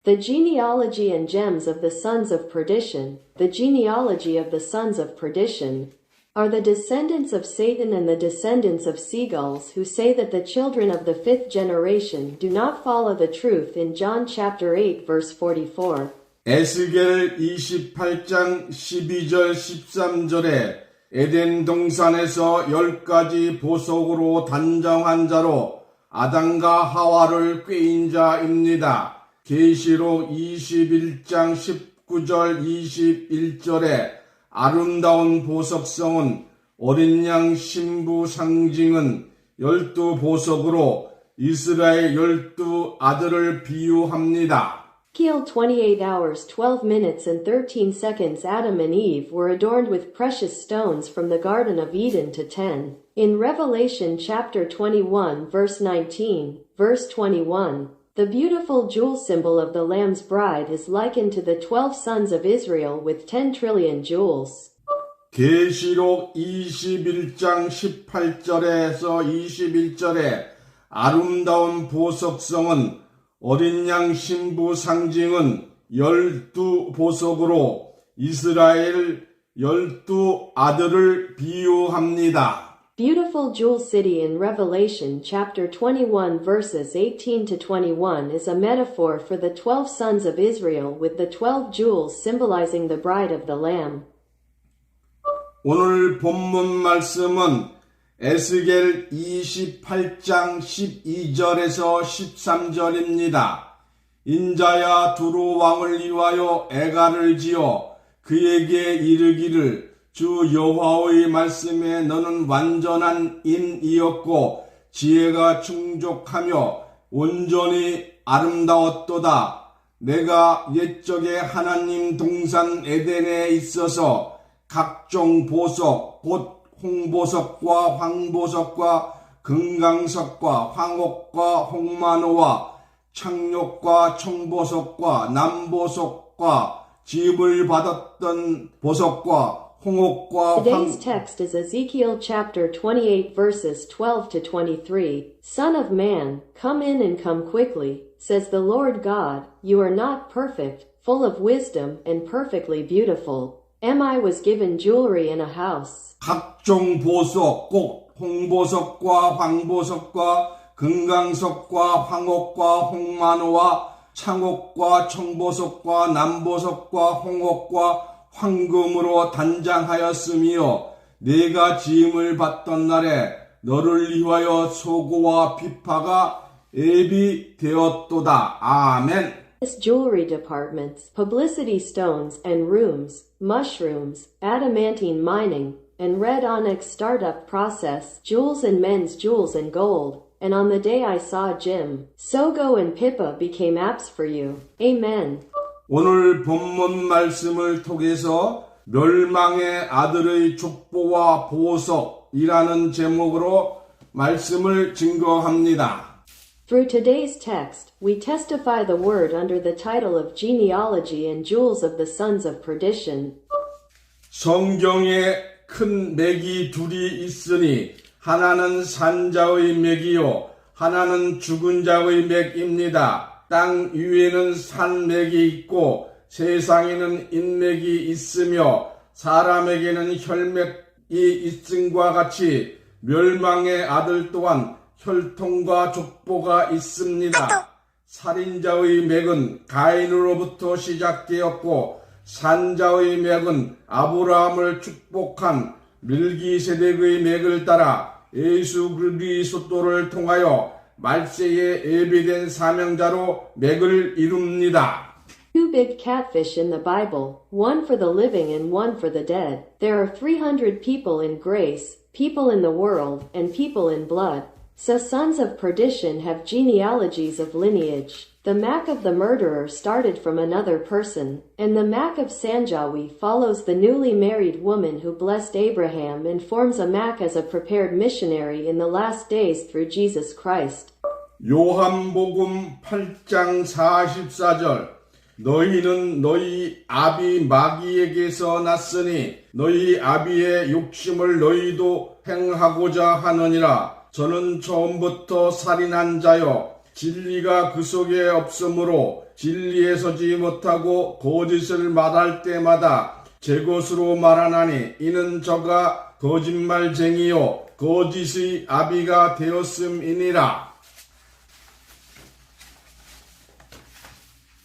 The genealogy and gems of the sons of perdition, the genealogy of the sons of perdition, are the descendants of Satan and the descendants of seagulls who say that the children of the fifth generation do not follow the truth in John chapter 8 verse 44. 에스겔 28장 12절 13절에 에덴 동산에서 10가지 보석으로 단정한 자로 아담과 하와를 꾀인 자입니다. 계시록 21장 19절 21절에 아름다운 보석성은 어린 양 신부 상징은 12보석으로 이스라엘 12 아들을 비유합니다. Ezekiel 28 hours 12 minutes and 13 seconds Adam and Eve were adorned with precious stones from the Garden of Eden to 10. In Revelation chapter 21 verse 19, verse 21, the beautiful jewel symbol of the Lamb's bride is likened to the 12 sons of Israel with 10 trillion jewels. 계시록 21장 18절에서 21절에 아름다운 보석성은 어린 양 신부 상징은 12보석으로 이스라엘 12 아들을 비유합니다. Beautiful Jewel City in Revelation chapter 21 verses 18 to 21 is a metaphor for the 12 sons of Israel with the 12 jewels symbolizing the bride of the Lamb. 오늘 본문 말씀은 에스겔 28장 12절에서 13절입니다. 인자야 두루 왕을 위하여 애가를 지어 그에게 이르기를 주 여호와의 말씀에 너는 완전한 인이었고 지혜가 충족하며 온전히 아름다웠도다. 내가 옛적에 하나님 동산 에덴에 있어서 각종 보석 곧 홍보석과 황보석과 금강석과 황옥과 홍마노와 창욕과 청보석과 남보석과 집을 받았던 보석과 홍옥과 Today's text is Ezekiel chapter 28 verses 12 to 23. Son of man, come in and come quickly, says the Lord God. You are not perfect, full of wisdom, and perfectly beautiful. I was given jewelry in a house. 각종 보석, 꼭 홍보석과 황보석과 금강석과 황옥과 홍마노와 창옥과 청보석과 남보석과 홍옥과 황금으로 단장하였으며 내가 지음을 받던 날에 너를 위하여 소고와 비파가 예비되었도다. 아멘. Jewelry departments, publicity stones and rooms, mushrooms, adamantine mining, and red onyx startup process, jewels and men's jewels and gold. And on the day I saw Jim, Sogo and Pippa became apps for you. Amen. 오늘 본문 말씀을 통해서 멸망의 아들의 족보와 보석이라는 제목으로 말씀을 증거합니다. Through today's text, we testify the word under the title of Genealogy and Jewels of the Sons of Perdition. 성경에 큰 맥이 둘이 있으니 하나는 산자의 맥이요 하나는 죽은 자의 맥입니다. 땅 위에는 산맥이 있고 세상에는 인맥이 있으며 사람에게는 혈맥이 있음과 같이 멸망의 아들 또한 혈통과 족보가 있습니다. 살인자의 맥은 가인으로부터 시작되었고 산자의 맥은 아브라함을 축복한 멜기세덱의 맥을 따라 예수 그리스도를 통하여 말세에 예비된 사명자로 맥을 이룹니다. Two big catfish in the Bible, one for the living and one for the dead. There are 300 people in grace, people in the world, and people in blood. So sons of perdition have genealogies of lineage. The Mac of the murderer started from another person, and the Mac of Sanjawi follows the newly married woman who blessed Abraham and forms a Mac as a prepared missionary in the last days through Jesus Christ. 요한복음 8장 44절 너희는 너희 아비 마귀에게서 났으니 너희 아비의 욕심을 너희도 행하고자 하느니라. 저는 처음부터 살인한 자요 진리가 그 속에 없으므로 진리에 서지 못하고 거짓을 말할 때마다 제 것으로 말하나니 이는 저가 거짓말쟁이요 거짓의 아비가 되었음이니라.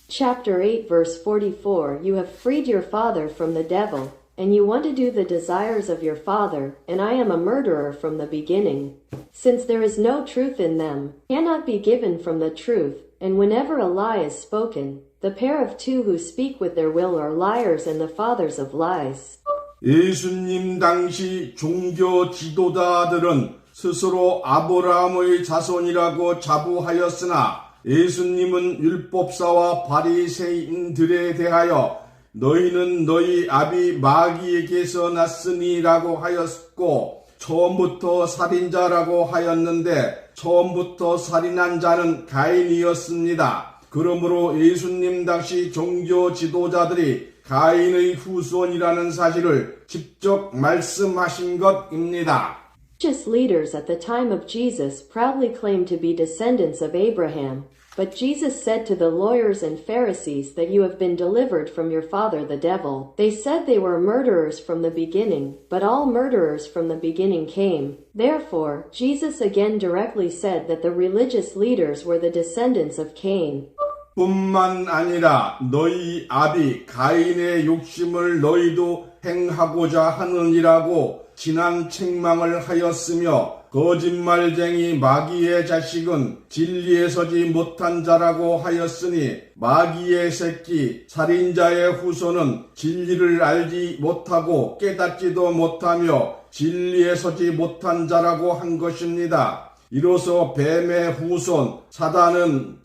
Chapter 8 verse 44 You have freed your father from the devil, and you want to do the desires of your father, and I am a murderer from the beginning. Since there is no truth in them, cannot be given from the truth, and whenever a lie is spoken, the pair of two who speak with their will are liars and the fathers of lies. 예수님 당시 종교 지도자들은 스스로 아브라함의 자손이라고 자부하였으나 예수님은 율법사와 바리새인들에 대하여 너희는 너희 아비 마귀에게서 났으니라고 하였고 처음부터 살인자라고 하였는데 처음부터 살인한 자는 가인이었습니다. 그러므로 예수님 당시 종교 지도자들이 가인의 후손이라는 사실을 직접 말씀하신 것입니다. Religious leaders at the time of Jesus proudly claimed to be descendants of Abraham, but Jesus said to the lawyers and Pharisees that you have been delivered from your father the devil. They said they were murderers from the beginning, but all murderers from the beginning came. Therefore, Jesus again directly said that the religious leaders were the descendants of Cain. 뿐만 아니라 너희 아비 가인의 욕심을 너희도 행하고자 하느니라고 지난 책망을 하였으며 거짓말쟁이 마귀의 자식은 진리에 서지 못한 자라고 하였으니 마귀의 새끼 살인자의 후손은 진리를 알지 못하고 깨닫지도 못하며 진리에 서지 못한 자라고 한 것입니다. 이로써 뱀의 후손 사단은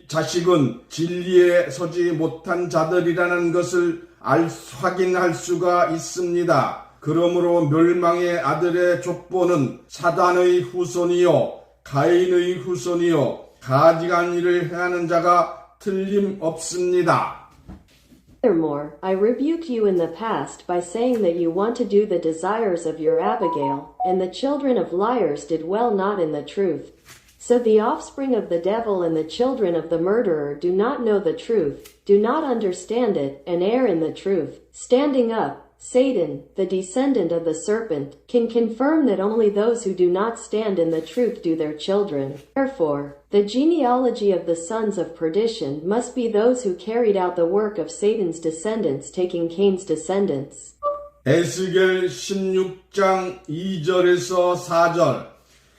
자식은 진리에 서지 못한 자들이라는 것을 확인할 수가 있습니다. 그러므로 멸망의 아들의 족보는 사단의 후손이요 가인의 후손이요 가증한 일을 행하는 자가 틀림없습니다. Furthermore, I rebuked you in the past by saying that you want to do the desires of your Abigail, and the children of liars did well not in the truth. So the offspring of the devil and the children of the murderer do not know the truth, do not understand it, and err in the truth. Standing up, Satan, the descendant of the serpent, can confirm that only those who do not stand in the truth do their children. Therefore, the genealogy of the sons of perdition must be those who carried out the work of Satan's descendants, taking Cain's descendants. 에스겔 16장 2절에서 4절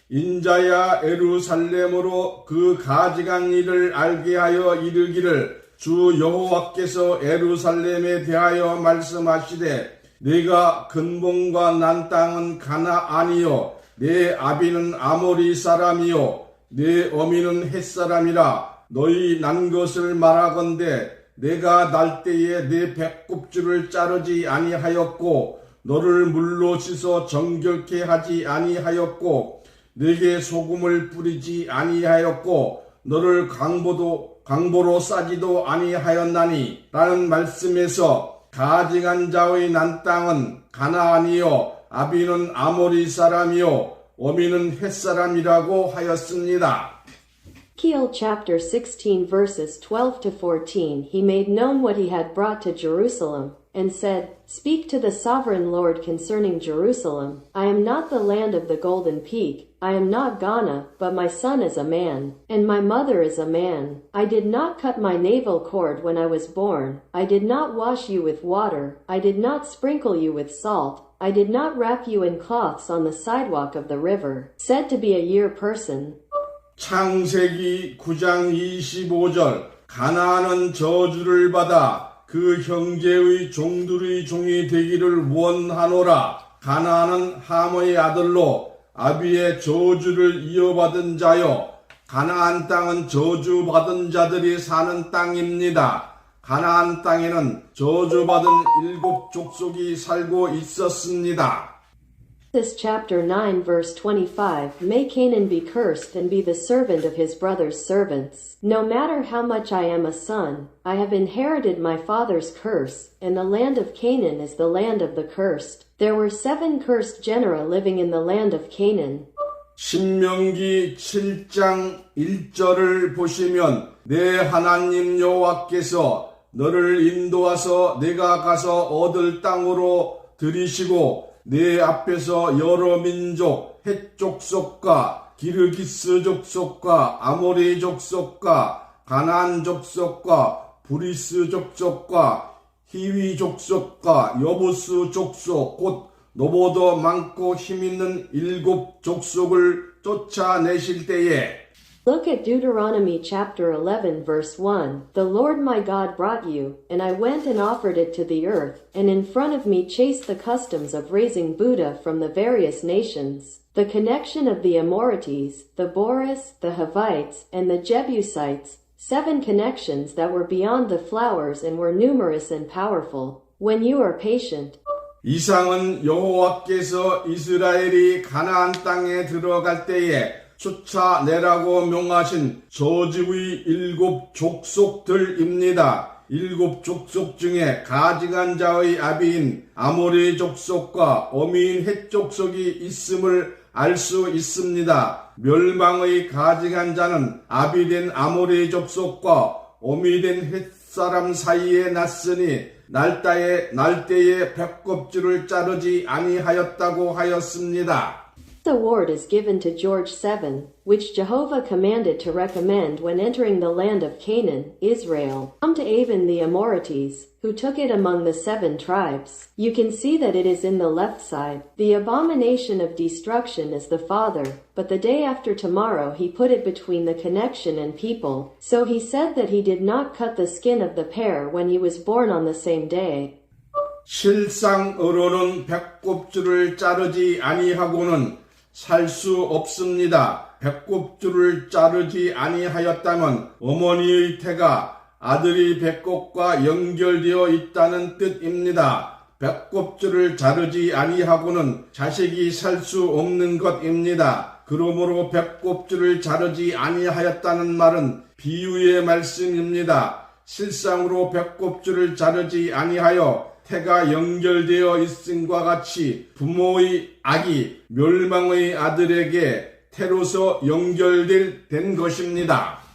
인자야 에루살렘으로 그 가증한 일을 알게 하여 이르기를 주 여호와께서 에루살렘에 대하여 말씀하시되 내가 근본과 난 땅은 가나안이요 내 아비는 아모리 사람이요 내 어미는 헷 사람이라 너희 난 것을 말하건대 내가 날 때에 내 배꼽줄을 자르지 아니하였고 너를 물로 씻어 정결케 하지 아니하였고 내게 소금을 뿌리지 아니하였고 너를 강보로 싸지도 아니하였나니 라는 말씀에서 가증한 자의 난 땅은 가나안이요 아비는 아모리 사람이요 어미는 헷 사람이라고 하였습니다. Ezekiel chapter 16 verses 12 to 14 He made known what he had brought to Jerusalem, and said, Speak to the sovereign Lord concerning Jerusalem. I am not the land of the golden peak. I am not Ghana, but my son is a man, and my mother is a man. I did not cut my navel cord when I was born. I did not wash you with water. I did not sprinkle you with salt. I did not wrap you in cloths on the sidewalk of the river. Said to be a year person. 창세기 9장 25절 가나안은 저주를 받아 그 형제의 종들의 종이 되기를 원하노라. 가나안은 함의 아들로 아비의 저주를 이어받은 자요. 가나안 땅은 저주받은 자들이 사는 땅입니다. 가나안 땅에는 저주받은 7 족속이 살고 있었습니다. This chapter 9 verse 25 May Canaan be cursed and be the servant of his brother's servants. No matter how much I am a son, I have inherited my father's curse, and the land of Canaan is the land of the cursed. There were 7 cursed genera living in the land of Canaan. 신명기 7장 1절을 보시면 내 하나님 여호와께서 너를 인도하서 내가 가서 얻을 땅으로 들이시고 내 앞에서 여러 민족 헷 족속과 기르기스 족속과 아모리 족속과 가나안 족속과 브리스 족속과 히위 족속과 여부스 족속 곧 너보다 많고 힘있는 7 족속을 쫓아내실 때에 Look at Deuteronomy chapter 11 verse 1. The Lord my God brought you, and I went and offered it to the earth, and in front of me chased the customs of raising Buddha from the various nations. The connection of the Amorites, the Boris, the Hivites, and the Jebusites, 7 connections that were beyond the flowers and were numerous and powerful. When you are patient, 이상은 여호와께서 이스라엘이 가나안 땅에 들어갈 때에 쫓아내라고 명하신 저주의 7 족속들입니다. 7 족속 중에 가증한 자의 아비인 아모리 족속과 어미인 헷 족속이 있음을 알 수 있습니다. 멸망의 가증한 자는 아비된 아모리 족속과 어미된 헷 사람 사이에 났으니 날때에 벽껍질을 자르지 아니하였다고 하였습니다. the award is given to George 7, which Jehovah commanded to recommend when entering the land of Canaan, Israel. Come to Avon the Amorites, who took it among the 7 tribes. You can see that it is in the left side. The abomination of destruction is the father, but the day after tomorrow he put it between the connection and people. So he said that he did not cut the skin of the pair when he was born on the same day. 실상으로는 배꼽줄을 자르지 아니하고는 살 수 없습니다. 배꼽줄을 자르지 아니하였다면 어머니의 태가 아들의 배꼽과 연결되어 있다는 뜻입니다. 배꼽줄을 자르지 아니하고는 자식이 살 수 없는 것입니다. 그러므로 배꼽줄을 자르지 아니하였다는 말은 비유의 말씀입니다. 실상으로 배꼽줄을 자르지 아니하여 태가 연결되어 있음과 같이 부모의 악이 멸망의 아들에게 태로서 연결된 것입니다.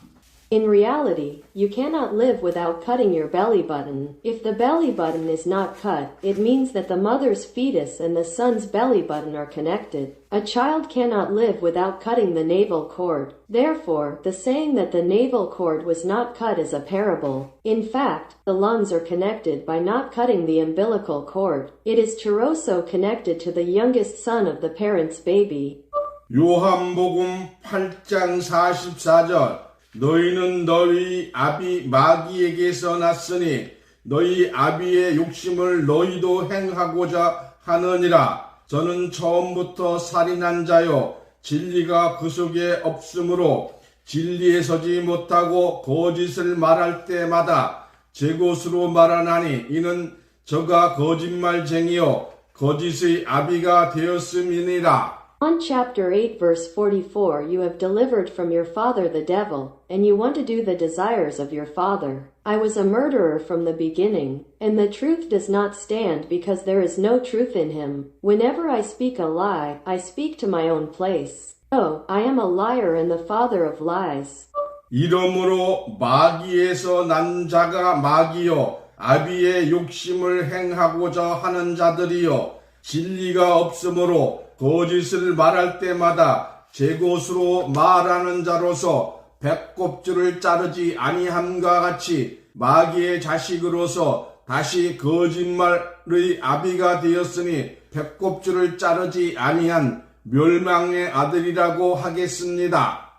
In reality, you cannot live without cutting your belly button. If the belly button is not cut, it means that the mother's fetus and the son's belly button are connected. A child cannot live without cutting the navel cord. Therefore, the saying that the navel cord was not cut is a parable. In fact, the lungs are connected by not cutting the umbilical cord. It is also connected to the youngest son of the parent's baby. 요한복음 8장 44절 너희는 너희 아비 마귀에게서 났으니 너희 아비의 욕심을 너희도 행하고자 하느니라. 저는 처음부터 살인한 자요 진리가 그 속에 없으므로 진리에 서지 못하고 거짓을 말할 때마다 제 것으로 말하나니 이는 저가 거짓말쟁이요 거짓의 아비가 되었음이니라. On chapter 8 verse 44 you have delivered from your father the devil, and you want to do the desires of your father. I was a murderer from the beginning, and the truth does not stand because there is no truth in him. Whenever I speak a lie, I speak to my own place. Oh, I am a liar and the father of lies. 이러므로 마귀에서 난 자가 마귀요 아비의 욕심을 행하고자 하는 자들이요 진리가 없으므로 거짓을 말할 때마다 제 것으로 말하는 자로서 배꼽줄을 자르지 아니함과 같이 마귀의 자식으로서 다시 거짓말의 아비가 되었으니 배꼽줄을 자르지 아니한 멸망의 아들이라고 하겠습니다.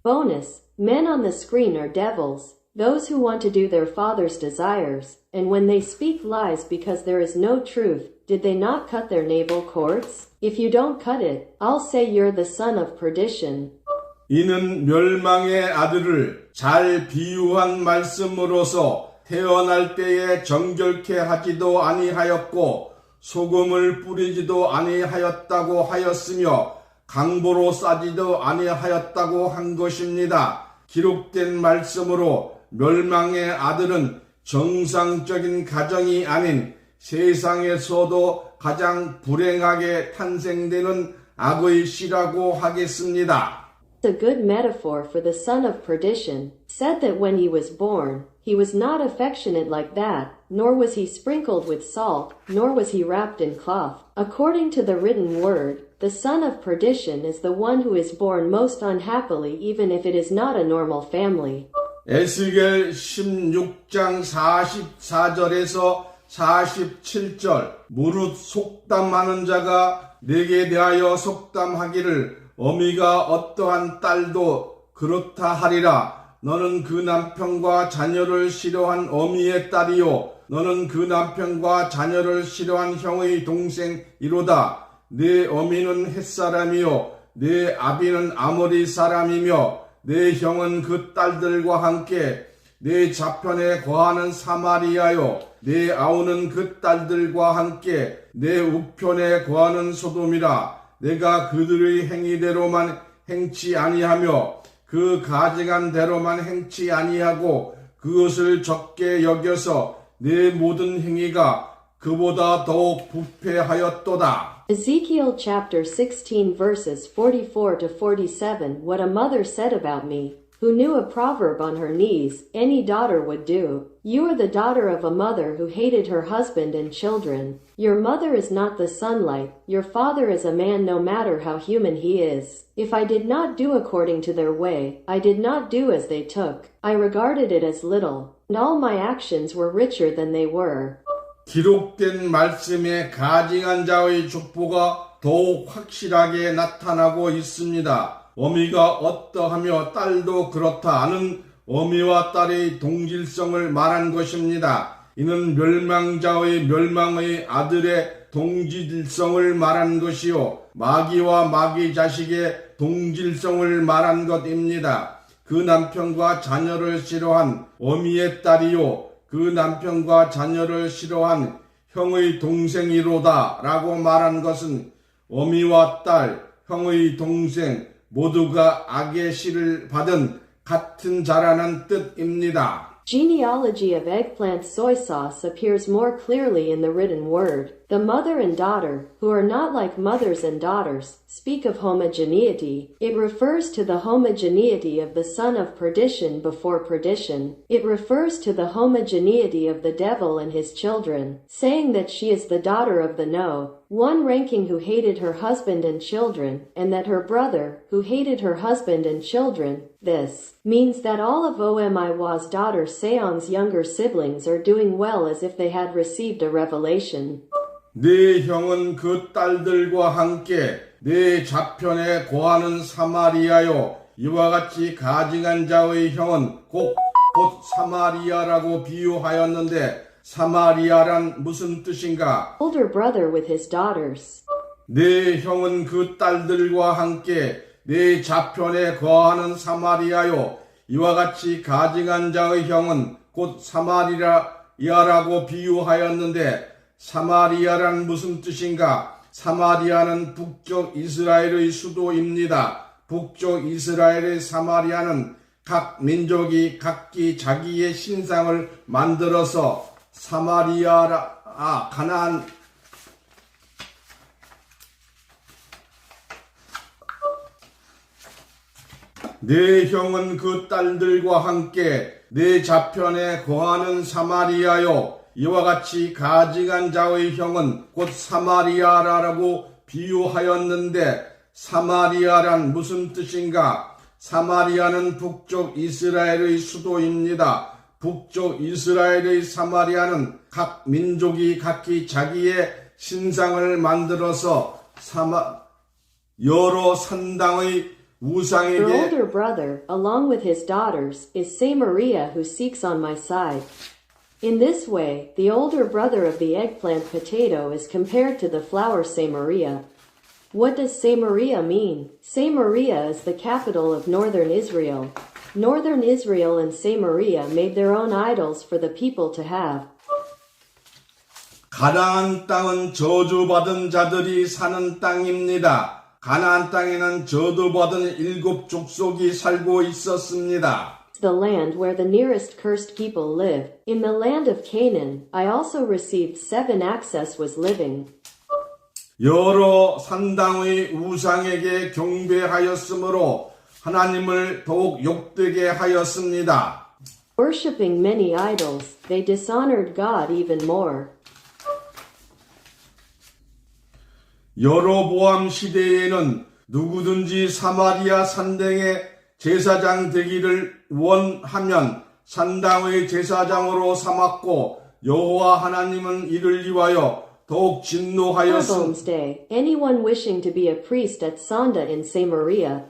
Bonus. Men on the screen are devils, those who want to do their father's desires, and when they speak lies because there is no truth, did they not cut their navel cords? If you don't cut it, I'll say you're the son of perdition. 이는 멸망의 아들을 잘 비유한 말씀으로서 태어날 때에 정결케 하지도 아니하였고 소금을 뿌리지도 아니하였다고 하였으며 강보로 싸지도 아니하였다고 한 것입니다. 기록된 말씀으로 멸망의 아들은 정상적인 가정이 아닌 세상에서도 가장 불행하게 탄생되는 악의 씨라고 하겠습니다. A good metaphor for the son of perdition, said that when he was born, he was not affectionate like that, nor was he sprinkled with salt, nor was he wrapped in cloth. According to the written word, the son of perdition is the one who is born most unhappily, even if it is not a normal family. 에스겔 16장 44절에서 47절 무릇 속담하는 자가 내게 대하여 속담하기를 어미가 어떠한 딸도 그렇다 하리라. 너는 그 남편과 자녀를 싫어한 어미의 딸이요 너는 그 남편과 자녀를 싫어한 형의 동생이로다. 내 어미는 햇사람이요 내 아비는 아모리 사람이며 내 형은 그 딸들과 함께 내 좌편에 거하는 사마리아요 내 아우는 그 딸들과 함께 내 우편에 거하는 소돔이라. 내가 그들의 행위대로만 행치 아니하며 그 가증한 대로만 행치 아니하고 그것을 적게 여겨서 내 모든 행위가 그보다 더욱 부패하였도다. Ezekiel chapter 16 verses 44 to 47. What a mother said about me, who knew a proverb on her knees, any daughter would do. You are the daughter of a mother who hated her husband and children. Your mother is not the sunlight, your father is a man no matter how human he is. If I did not do according to their way, I did not do as they took. I regarded it as little, and all my actions were richer than they were. 기록된 말씀에 가증한 자의 족보가 더욱 확실하게 나타나고 있습니다. 어미가 어떠하며 딸도 그렇다 하는 어미와 딸의 동질성을 말한 것입니다. 이는 멸망자의 멸망의 아들의 동질성을 말한 것이요 마귀와 마귀 자식의 동질성을 말한 것입니다. 그 남편과 자녀를 싫어한 어미의 딸이요 그 남편과 자녀를 싫어한 형의 동생이로다 라고 말한 것은 어미와 딸, 형의 동생 모두가 악의 씨를 받은 같은 자라는 뜻입니다. Genealogy of eggplant soy sauce appears more clearly in the written word. The mother and daughter, who are not like mothers and daughters, speak of homogeneity. It refers to the homogeneity of the son of perdition before perdition. It refers to the homogeneity of the devil and his children, saying that she is the daughter of the no, one ranking who hated her husband and children, and that her brother, who hated her husband and children. This means that all of Omiwa's daughter Seong's younger siblings are doing well as if they had received a revelation. 네 형은 그 딸들과 함께 네 좌편에 거하는 사마리아요. 이와 같이 가증한 자의 형은 곧 사마리아라고 비유하였는데 사마리아란 무슨 뜻인가? Older brother with his daughters. 네 형은 그 딸들과 함께 네 좌편에 거하는 사마리아요. 이와 같이 가증한 자의 형은 곧 사마리아라고 비유하였는데 사마리아란 무슨 뜻인가? 사마리아는 북쪽 이스라엘의 수도입니다. 북쪽 이스라엘의 사마리아는 각 민족이 각기 자기의 신상을 만들어서 가나안 네 형은 그 딸들과 함께 네 좌편에 거하는 사마리아요. 이와 같이 가증한 자의 형은 곧 사마리아라고 비유하였는데 사마리아란 무슨 뜻인가? 사마리아는 북쪽 이스라엘의 수도입니다. 북쪽 이스라엘의 사마리아는 각 민족이 각기 자기의 신상을 만들어서 여러 산당의 우상에게 Her older brother, along with his daughters, is Samaria who seeks on my side. In this way, the older brother of the eggplant potato is compared to the flower Samaria. What does Samaria mean? Samaria is the capital of northern Israel. Northern Israel and Samaria made their own idols for the people to have. 가나안 땅은 저주받은 자들이 사는 땅입니다. 가나안 땅에는 저주받은 7 족속이 살고 있었습니다. The land where the nearest cursed people live. In the land of Canaan, I also received 7 access was living. 여러 산당의 우상에게 경배하였으므로 하나님을 더욱 욕되게 하였습니다. Worshipping many idols, they dishonored God even more. 여로보암 시대에는 누구든지 사마리아 산당의 제사장 되기를 원하면 산당의 제사장으로 삼았고 여호와 하나님은 이를 위하여 더욱 진노하였습니다. Jeroboam's day, anyone wishing to be a priest at Sanda in Samaria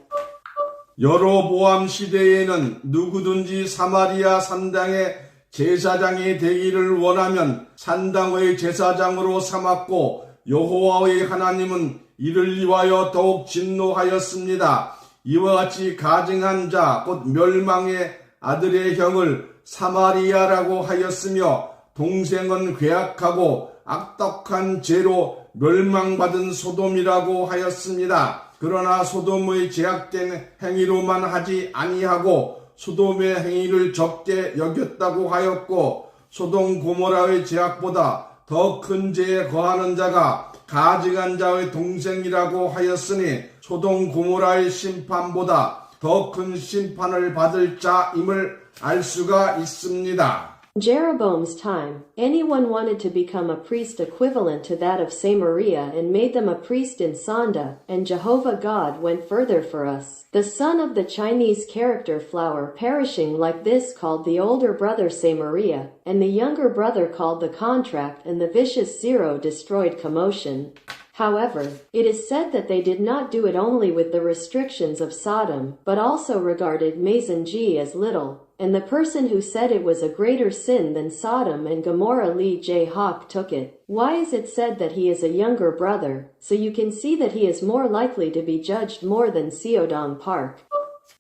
여로보암 시대에는 누구든지 사마리아 산당의 제사장이 되기를 원하면 산당의 제사장으로 삼았고 여호와의 하나님은 이를 위하여 더욱 진노하였습니다. 이와 같이 가증한 자 곧 멸망의 아들의 형을 사마리아라고 하였으며 동생은 괴악하고 악독한 죄로 멸망받은 소돔이라고 하였습니다. 그러나 소돔의 제약된 행위로만 하지 아니하고 소돔의 행위를 적게 여겼다고 하였고 소돔 고모라의 제약보다 더 큰 죄에 거하는 자가 가증한 자의 동생이라고 하였으니 소돔 고모라의 심판보다 더 큰 심판을 받을 자임을 알 수가 있습니다. In Jeroboam's time, anyone wanted to become a priest equivalent to that of Samaria and made them a priest in Sanda, and Jehovah God went further for us. The son of the Chinese character flower perishing like this called the older brother Samaria, and the younger brother called the contract, and the vicious zero destroyed commotion. However, it is said that they did not do it only with the restrictions of Sodom, but also regarded Mazan-G as little, and the person who said it was a greater sin than Sodom and Gomorrah Lee J. Hawk took it. Why is it said that he is a younger brother? So you can see that he is more likely to be judged more than Seodong Park.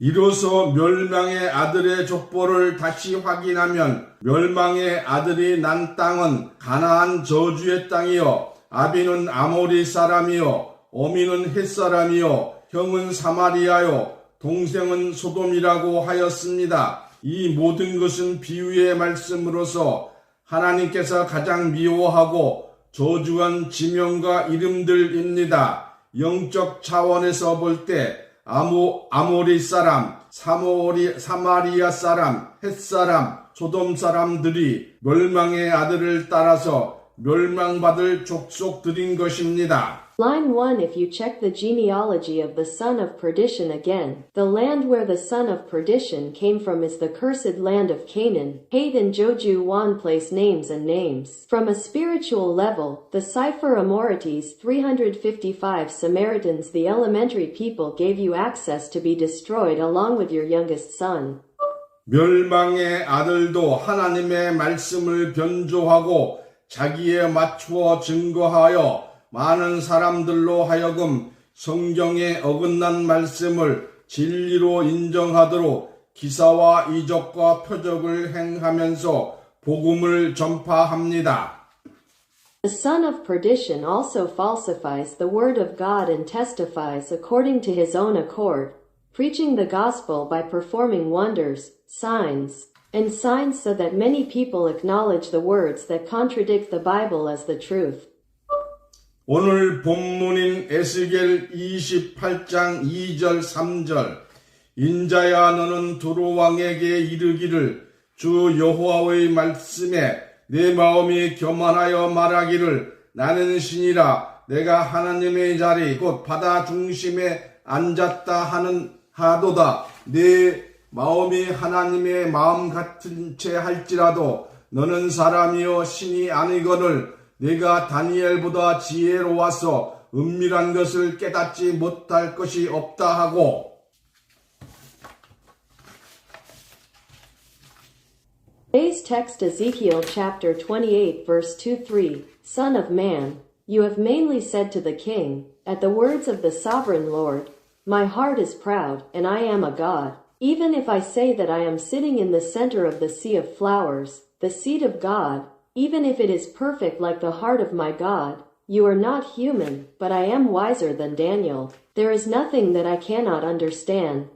이로써 멸망의 아들의 족보를 다시 확인하면 멸망의 아들이 난 땅은 가나안 저주의 땅이요 아비는 아모리 사람이요 어미는 헷 사람이요 형은 사마리아요 동생은 소돔이라고 하였습니다. 이 모든 것은 비유의 말씀으로서 하나님께서 가장 미워하고 저주한 지명과 이름들입니다. 영적 차원에서 볼 때 아모리 사람, 사마리아 사람, 헷 사람, 소돔 사람들이 멸망의 아들을 따라서 멸망받을 족속들인 것입니다. Line 1 If you check the genealogy of the son of perdition again, the land where the son of perdition came from is the cursed land of Canaan. Hate and Joju Wan place names and names. From a spiritual level, the Cipher Amorites 355 Samaritans the elementary people gave you access to be destroyed along with your youngest son. 멸망의 아들도 하나님의 말씀을 변조하고 자기에 맞추어 증거하여 많은 사람들로 하여금 성경에 어긋난 말씀을 진리로 인정하도록 기사와 이적과 표적을 행하면서 복음을 전파합니다. The son of perdition also falsifies the word of God and testifies according to his own accord, preaching the gospel by performing wonders, signs, and signs so that many people acknowledge the words that contradict the Bible as the truth. 오늘 본문인 에스겔 28장 2절 3절 인자야 너는 두루 왕에게 이르기를 주 여호와의 말씀에 내 마음이 교만하여 말하기를 나는 신이라 내가 하나님의 자리 곧 바다 중심에 앉았다 하도다 내 마음이 하나님의 마음 같은 채 할지라도 너는 사람이요 신이 아니거늘 내가 다니엘보다 지혜로워서 은밀한 것을 깨닫지 못할 것이 없다 하고 Today's text Ezekiel chapter 28 verse 2-3 Son of man, you have mainly said to the king, at the words of the sovereign Lord, my heart is proud, and I am a god. Even if I say that I am sitting in the center of the sea of flowers, the seat of God, even if it is perfect like the heart of my God, you are not human, but I am wiser than Daniel. There is nothing that I cannot understand.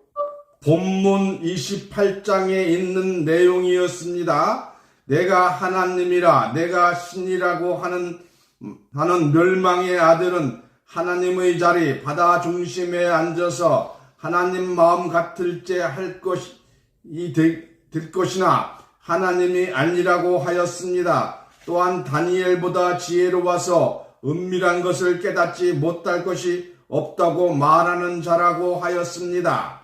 본문 28장에 있는 내용이었습니다. 내가 하나님이라 내가 신이라고 하는 멸망의 아들은 하나님의 자리 바다 중심에 앉아서 하나님 마음 같을 때 할 것이 될 것이나 하나님이 아니라고 하였습니다. 또한 다니엘보다 지혜로워서 은밀한 것을 깨닫지 못할 것이 없다고 말하는 자라고 하였습니다.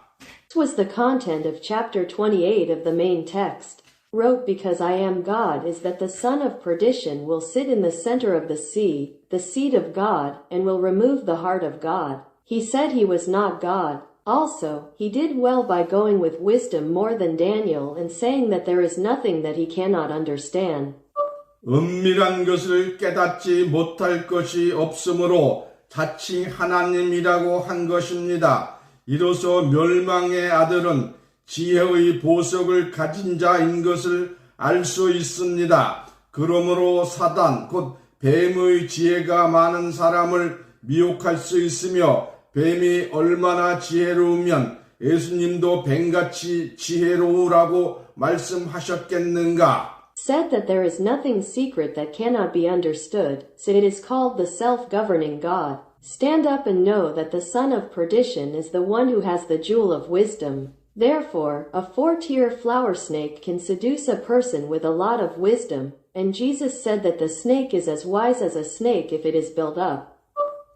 This was the content of chapter 28 of the main text. Wrote, because I am God, is that the son of perdition will sit in the center of the seat of God, and will remove the heart of God. He said he was not God. Also, he did well by going with wisdom more than Daniel and saying that there is nothing that he cannot understand. 은밀한 것을 깨닫지 못할 것이 없으므로 자칭 하나님이라고 한 것입니다. 이로써 멸망의 아들은 지혜의 보석을 가진 자인 것을 알 수 있습니다. 그러므로 사단, 곧 뱀의 지혜가 많은 사람을 미혹할 수 있으며 뱀이 얼마나 지혜로우면 예수님도 뱀같이 지혜로우라고 말씀하셨겠는가? Said that there is nothing secret that cannot be understood, so it is called the self-governing God. Stand up and know that the son of perdition is the one who has the jewel of wisdom. Therefore, a 4-tier flower snake can seduce a person with a lot of wisdom, and Jesus said that the snake is as wise as a snake if it is built up.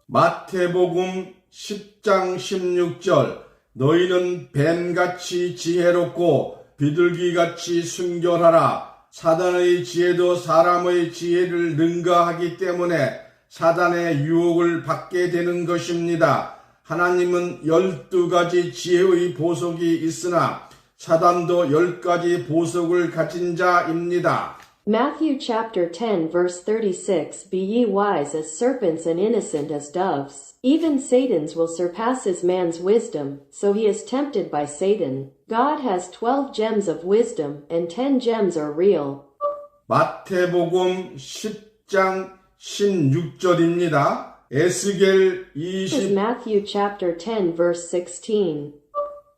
마태복음 10장 16절 너희는 뱀같이 지혜롭고 비둘기같이 순결하라. 사단의 지혜도 사람의 지혜를 능가하기 때문에 사단의 유혹을 받게 되는 것입니다. 하나님은 12가지 지혜의 보석이 있으나 사단도 10가지 보석을 가진 자입니다. Matthew chapter 10 verse 36 Be ye wise as serpents and innocent as doves. Even Satan's will surpass his man's wisdom, so he is tempted by Satan. God has 12 gems of wisdom, and 10 gems are real. 마태복음 10장 16절입니다. 에스겔 This is Matthew chapter 10 verse 16.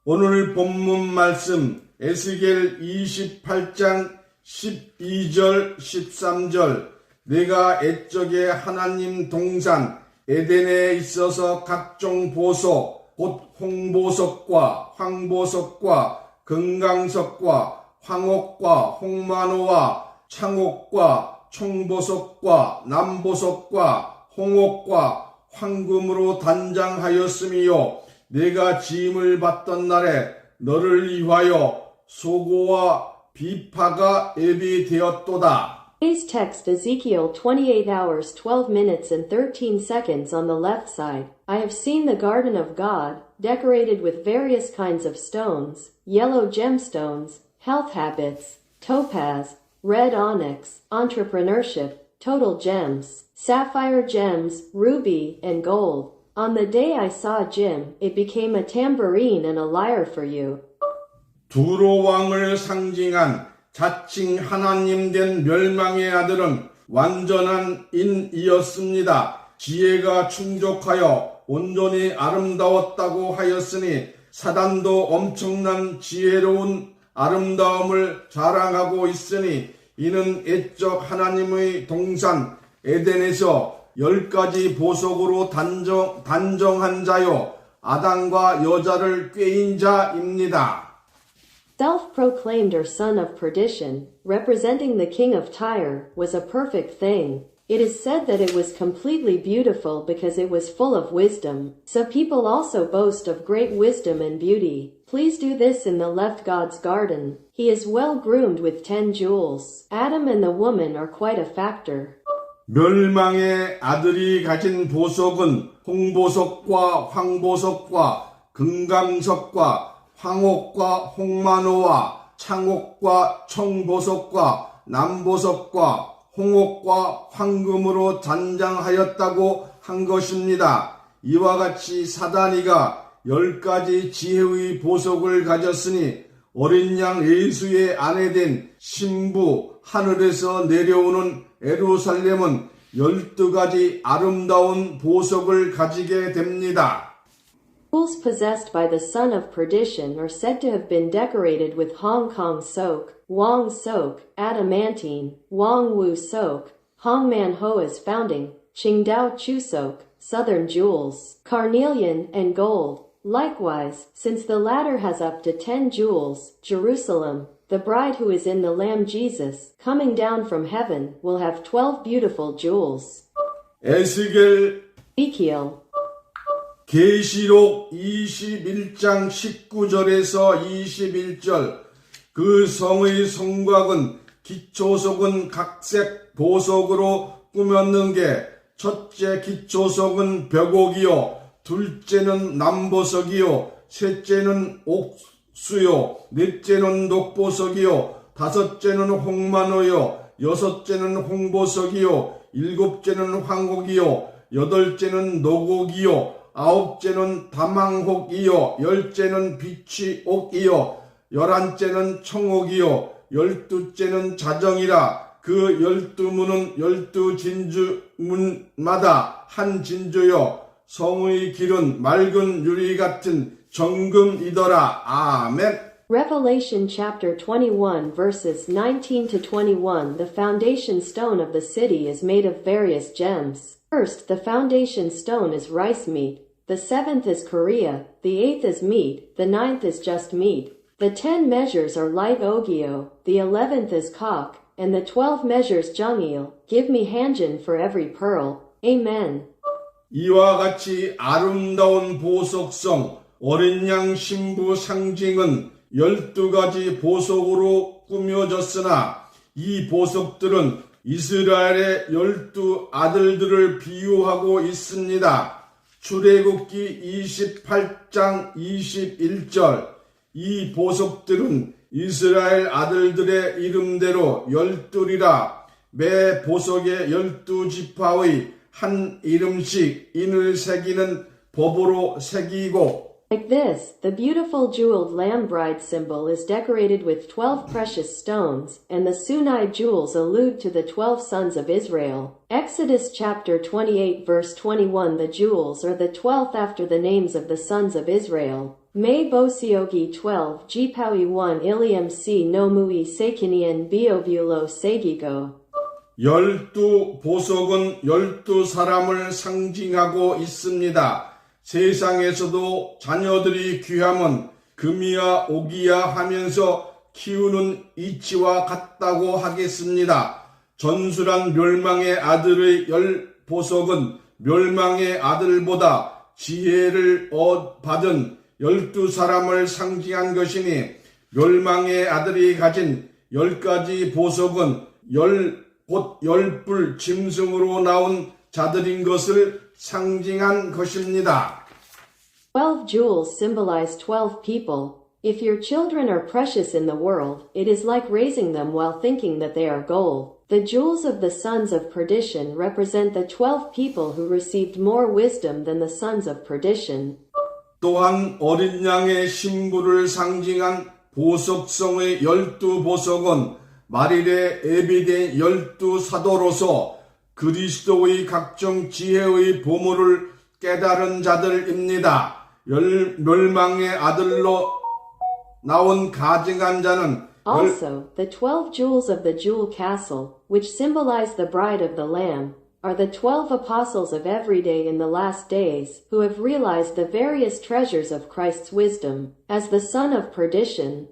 오늘 본문 말씀 에스겔 28장 12절 13절 내가 옛적에 하나님 동산 에덴에 있어서 각종 보석 곧 홍보석과 황보석과 금강석과 황옥과 홍마노와 창옥과 총보석과 남보석과 홍옥과 황금으로 단장하였으며 내가 지음을 받던 날에 너를 위하여 소고와 비파가 예비되었도다. Today's text Ezekiel 28 hours 12 minutes and 13 seconds on the left side. I have seen the garden of God, decorated with various kinds of stones, yellow gemstones, health habits, topaz, red onyx, entrepreneurship, total gems, sapphire gems, ruby, and gold. On the day I saw Jim, it became a tambourine and a lyre for you. 두로 왕을 상징한 자칭 하나님 된 멸망의 아들은 완전한 인이었습니다. 지혜가 충족하여 온전히 아름다웠다고 하였으니 사단도 엄청난 지혜로운 아름다움을 자랑하고 있으니 이는 옛적 하나님의 동산 에덴에서 10가지 보석으로 단정한 자요 아담과 여자를 꾀인 자입니다. Self-proclaimed or son of perdition, representing the king of Tyre, was a perfect thing. It is said that it was completely beautiful because it was full of wisdom. So people also boast of great wisdom and beauty. Please do this in the left God's garden. He is well groomed with 10 jewels. Adam and the woman are quite a factor. 멸망의 아들이 가진 보석은 홍보석과 황보석과 금강석과 황옥과 홍마노와 창옥과 청보석과 남보석과 홍옥과 황금으로 단장하였다고 한 것입니다. 이와 같이 사다니가 10가지 지혜의 보석을 가졌으니 어린 양 예수의 아내된 신부 하늘에서 내려오는 예루살렘은 12가지 아름다운 보석을 가지게 됩니다. Jewels possessed by the son of perdition are said to have been decorated with Hong Kong soak, Wong soak, adamantine, Wong Wu soak, Hongman Hoa's founding, Qingdao Chu soak, southern jewels, carnelian, and gold. Likewise, since the latter has up to 10 jewels, Jerusalem, the bride who is in the Lamb Jesus, coming down from heaven, will have 12 beautiful jewels. 에스겔 Ezekiel, 계시록 21장 19절에서 21절 그 성의 성곽은 기초석은 각색 보석으로 꾸몄는 게 첫째 기초석은 벽옥이요 둘째는 남보석이요 셋째는 옥수요 넷째는 녹보석이요 다섯째는 홍만호요 여섯째는 홍보석이요 일곱째는 황옥이요 여덟째는 노곡이요 아홉째는 다망옥이요 열째는 비취옥이요 열한째는 청옥이요 열두째는 자정이라 그 12문은 12진주문마다 한 진주요 성의 길은 맑은 유리 같은 정금이더라. 아멘. Revelation chapter 21 verses 19 to 21. The foundation stone of the city is made of various gems. First, the foundation stone is rice meat. The seventh is Korea. The eighth is meat. The ninth is just meat. The 10 measures are light ogio. The 11th is cock. And the 12 measures jungil. Give me hanjin for every pearl. Amen. 이와 같이 아름다운 보석성 어린 양 신부 상징은 12가지 보석으로 꾸며졌으나 이 보석들은 이스라엘의 12 아들들을 비유하고 있습니다. 출애굽기 28장 21절 이 보석들은 이스라엘 아들들의 이름대로 12이라 매 보석의 12지파의 한 이름씩 인을 새기는 법으로 새기고 Like this, the beautiful jeweled lamb bride symbol is decorated with 12 precious stones, and the Sunai jewels allude to the 12 sons of Israel. Exodus chapter 28 verse 21. The jewels are the 12th after the names of the sons of Israel. Me Bosiogi 12 Jipawi 1 Iliam C Nomui Sekinian Biobulo Segigo. 12 보석은 12사람을 상징하고 있습니다. 세상에서도 자녀들이 귀함은 금이야 옥이야 하면서 키우는 이치와 같다고 하겠습니다. 전술한 멸망의 아들의 10보석은 멸망의 아들보다 지혜를 받은 12사람을 상징한 것이니 멸망의 아들이 가진 10가지 보석은 곧 10불 짐승으로 나온 자들인 것을 상징한 것입니다. 12 jewels symbolize 12 people. If your children are precious in the world, it is like raising them while thinking that they are gold. The jewels of the sons of perdition represent the 12 people who received more wisdom than the sons of perdition. 또한 어린 양의 신부를 상징한 보석성의 12보석은 말일에 예비된 12사도로서 그리스도의 각종 지혜의 보물을 깨달은 자들입니다. 멸망의 아들로 나온 가증한 자는 Also, the 12 jewels of the jewel castle, which symbolize the bride of the Lamb, are the 12 apostles of every day in the last days, who have realized the various treasures of Christ's wisdom. As the son of perdition,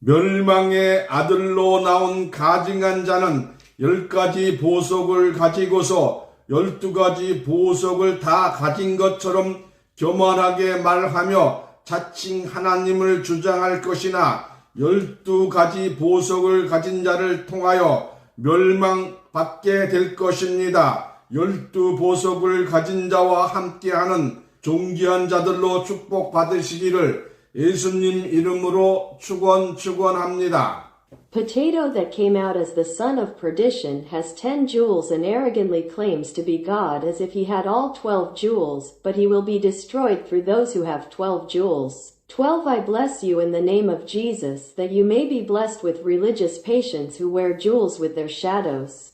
멸망의 아들로 나온 가증한 자는 10가지 보석을 가지고서 12가지 보석을 다 가진 것처럼 교만하게 말하며 자칭 하나님을 주장할 것이나 12가지 보석을 가진 자를 통하여 멸망받게 될 것입니다. 12보석을 가진 자와 함께하는 존귀한 자들로 축복받으시기를 예수님 이름으로 축원합니다. Potato that came out as the son of perdition has 10 jewels and arrogantly claims to be God as if he had all 12 jewels, but he will be destroyed through those who have 12 jewels. 12 I bless you in the name of Jesus, that you may be blessed with religious patience who wear jewels with their shadows.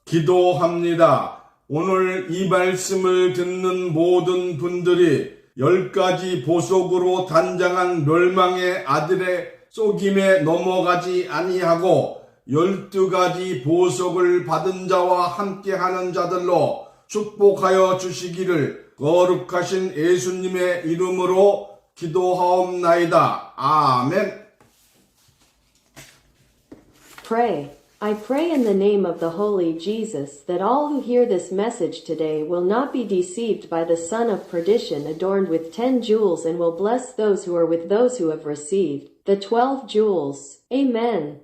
기도합니다. 오늘 이 말씀을 듣는 모든 분들이 10가지 보석으로 단장한 멸망의 아들의 속임에 넘어가지 아니하고 12가지 보석을 받은 자와 함께하는 자들로 축복하여 주시기를 거룩하신 예수님의 이름으로 기도하옵나이다. 아멘. Pray. I pray in the name of the Holy Jesus that all who hear this message today will not be deceived by the son of perdition adorned with 10 jewels and will bless those who are with those who have received the 12 jewels. Amen.